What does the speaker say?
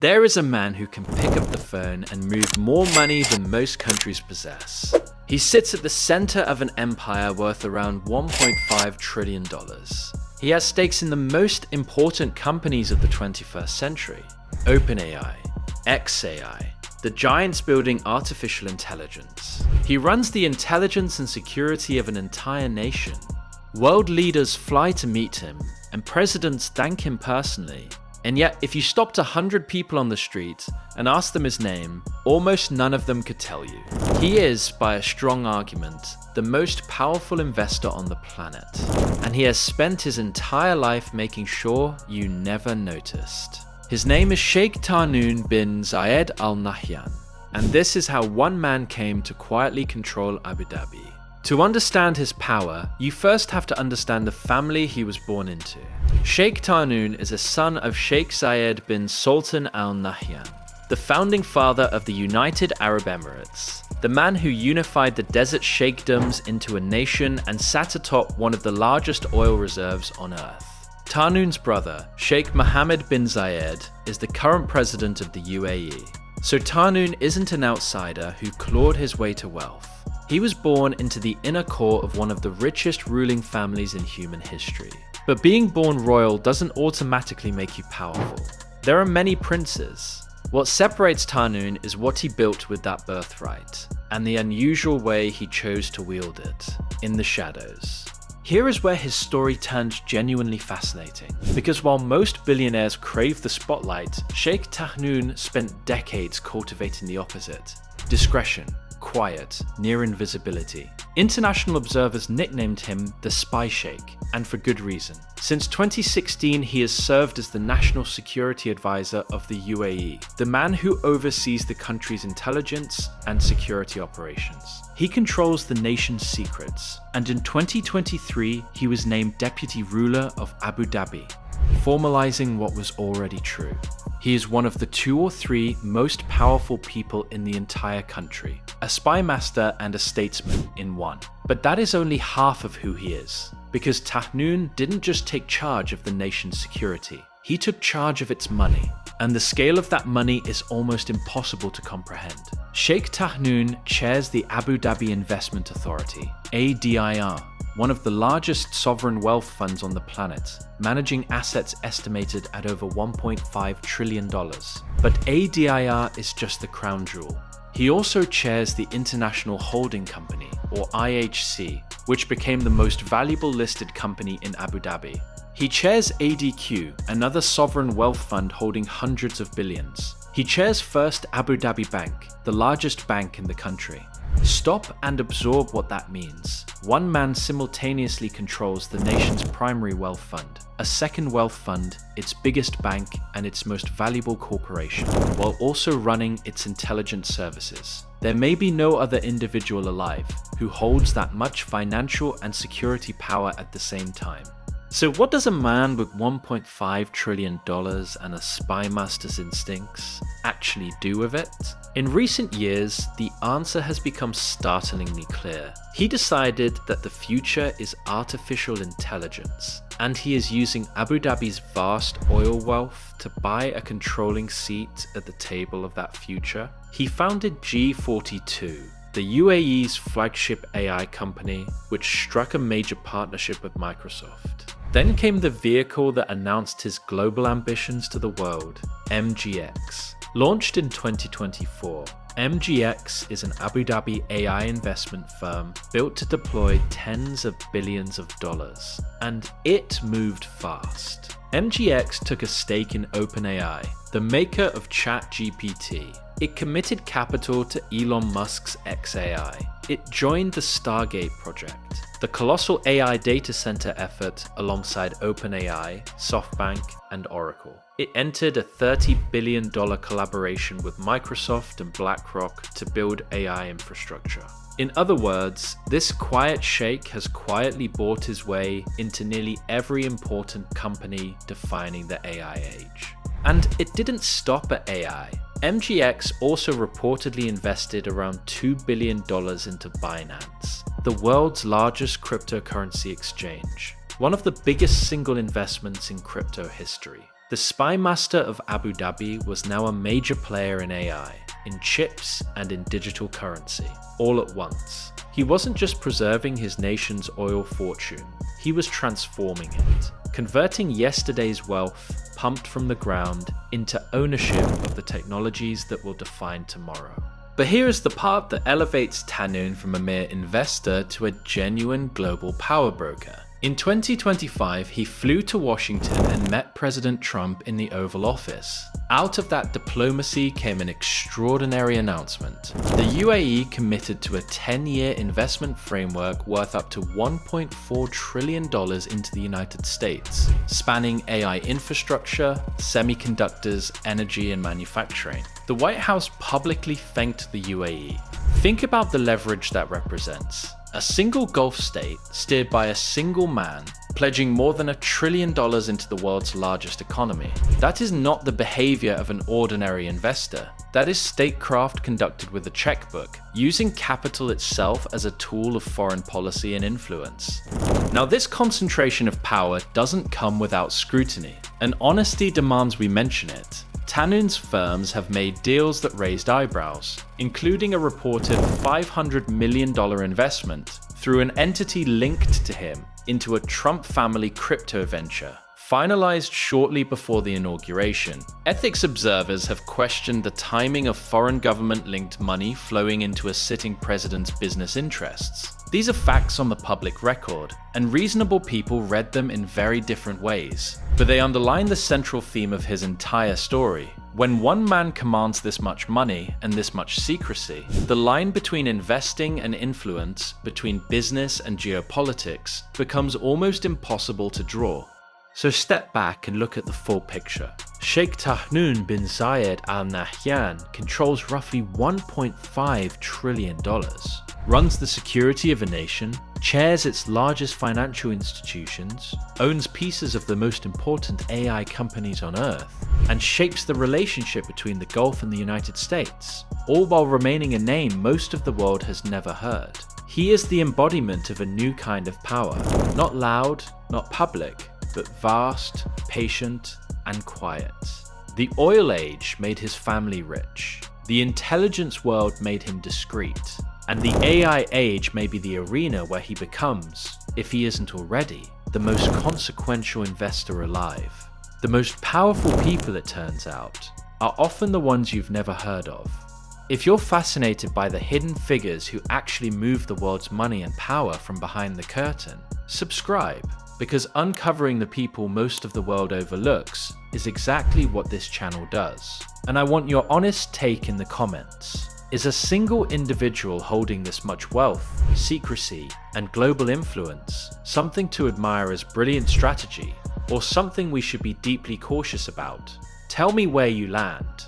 There is a man who can pick up the phone and move more money than most countries possess. He sits at the center of an empire worth around $1.5 trillion. He has stakes in the most important companies of the 21st century: OpenAI, xAI, the giants building artificial intelligence. He runs the intelligence and security of an entire nation. World leaders fly to meet him, and presidents thank him personally. And yet, if you stopped 100 people on the street and asked them his name, almost none of them could tell you. He is, by a strong argument, the most powerful investor on the planet. And he has spent his entire life making sure you never noticed. His name is Sheikh Tahnoon bin Zayed Al Nahyan. And this is how one man came to quietly control Abu Dhabi. To understand his power, you first have to understand the family he was born into. Sheikh Tahnoon is a son of Sheikh Zayed bin Sultan Al Nahyan, the founding father of the United Arab Emirates, the man who unified the desert sheikdoms into a nation and sat atop one of the largest oil reserves on earth. Tahnoon's brother, Sheikh Mohammed bin Zayed, is the current president of the UAE. So Tahnoon isn't an outsider who clawed his way to wealth. He was born into the inner core of one of the richest ruling families in human history. But being born royal doesn't automatically make you powerful. There are many princes. What separates Tahnoon is what he built with that birthright, and the unusual way he chose to wield it, in the shadows. Here is where his story turns genuinely fascinating, because while most billionaires crave the spotlight, Sheikh Tahnoon spent decades cultivating the opposite: discretion, quiet, near invisibility. International observers nicknamed him the Spy Sheikh, and for good reason. Since 2016, he has served as the National Security Advisor of the UAE, the man who oversees the country's intelligence and security operations. He controls the nation's secrets, and in 2023, he was named Deputy Ruler of Abu Dhabi, formalizing what was already true. He is one of the 2 or 3 most powerful people in the entire country, a spy master and a statesman in one. But that is only half of who he is, because Tahnoon didn't just take charge of the nation's security, he took charge of its money. And the scale of that money is almost impossible to comprehend. Sheikh Tahnoon chairs the Abu Dhabi Investment Authority, ADIR, one of the largest sovereign wealth funds on the planet, managing assets estimated at over $1.5 trillion. But ADIR is just the crown jewel. He also chairs the International Holding Company, or IHC, which became the most valuable listed company in Abu Dhabi. He chairs ADQ, another sovereign wealth fund holding hundreds of billions. He chairs First Abu Dhabi Bank, the largest bank in the country. Stop and absorb what that means. One man simultaneously controls the nation's primary wealth fund, a second wealth fund, its biggest bank, and its most valuable corporation, while also running its intelligence services. There may be no other individual alive who holds that much financial and security power at the same time. So what does a man with $1.5 trillion and a spy master's instincts actually do with it? In recent years, the answer has become startlingly clear. He decided that the future is artificial intelligence, and he is using Abu Dhabi's vast oil wealth to buy a controlling seat at the table of that future. He founded G42, the UAE's flagship AI company, which struck a major partnership with Microsoft. Then came the vehicle that announced his global ambitions to the world, MGX. Launched in 2024, MGX is an Abu Dhabi AI investment firm built to deploy tens of billions of dollars, and it moved fast. MGX took a stake in OpenAI, the maker of ChatGPT. It committed capital to Elon Musk's xAI. It joined the Stargate project, the colossal AI data center effort alongside OpenAI, SoftBank, and Oracle. It entered a $30 billion collaboration with Microsoft and BlackRock to build AI infrastructure. In other words, this quiet sheikh has quietly bought his way into nearly every important company defining the AI age. And it didn't stop at AI. MGX also reportedly invested around $2 billion into Binance, the world's largest cryptocurrency exchange, one of the biggest single investments in crypto history. The spy master of Abu Dhabi was now a major player in AI, in chips and in digital currency, all at once. He wasn't just preserving his nation's oil fortune, he was transforming it, converting yesterday's wealth, pumped from the ground, into ownership of the technologies that will define tomorrow. But here is the part that elevates Tahnoon from a mere investor to a genuine global power broker. In 2025, he flew to Washington and met President Trump in the Oval Office. Out of that diplomacy came an extraordinary announcement. The UAE committed to a 10-year investment framework worth up to $1.4 trillion into the United States, spanning AI infrastructure, semiconductors, energy, and manufacturing. The White House publicly thanked the UAE. Think about the leverage that represents. A single Gulf state, steered by a single man, pledging more than $1 trillion into the world's largest economy. That is not the behavior of an ordinary investor. That is statecraft conducted with a checkbook, using capital itself as a tool of foreign policy and influence. Now, this concentration of power doesn't come without scrutiny, and honesty demands we mention it. Tahnoon's firms have made deals that raised eyebrows, including a reported $500 million investment through an entity linked to him into a Trump family crypto venture, finalized shortly before the inauguration. Ethics observers have questioned the timing of foreign government-linked money flowing into a sitting president's business interests. These are facts on the public record, and reasonable people read them in very different ways, but they underline the central theme of his entire story. When one man commands this much money and this much secrecy, the line between investing and influence, between business and geopolitics, becomes almost impossible to draw. So step back and look at the full picture. Sheikh Tahnoon bin Zayed Al Nahyan controls roughly $1.5 trillion, runs the security of a nation, chairs its largest financial institutions, owns pieces of the most important AI companies on Earth, and shapes the relationship between the Gulf and the United States, all while remaining a name most of the world has never heard. He is the embodiment of a new kind of power, not loud, not public, but vast, patient, and quiet. The oil age made his family rich. The intelligence world made him discreet. And the AI age may be the arena where he becomes, if he isn't already, the most consequential investor alive. The most powerful people, it turns out, are often the ones you've never heard of. If you're fascinated by the hidden figures who actually move the world's money and power from behind the curtain, subscribe, because uncovering the people most of the world overlooks is exactly what this channel does. And I want your honest take in the comments. Is a single individual holding this much wealth, secrecy, and global influence something to admire as brilliant strategy, or something we should be deeply cautious about? Tell me where you land.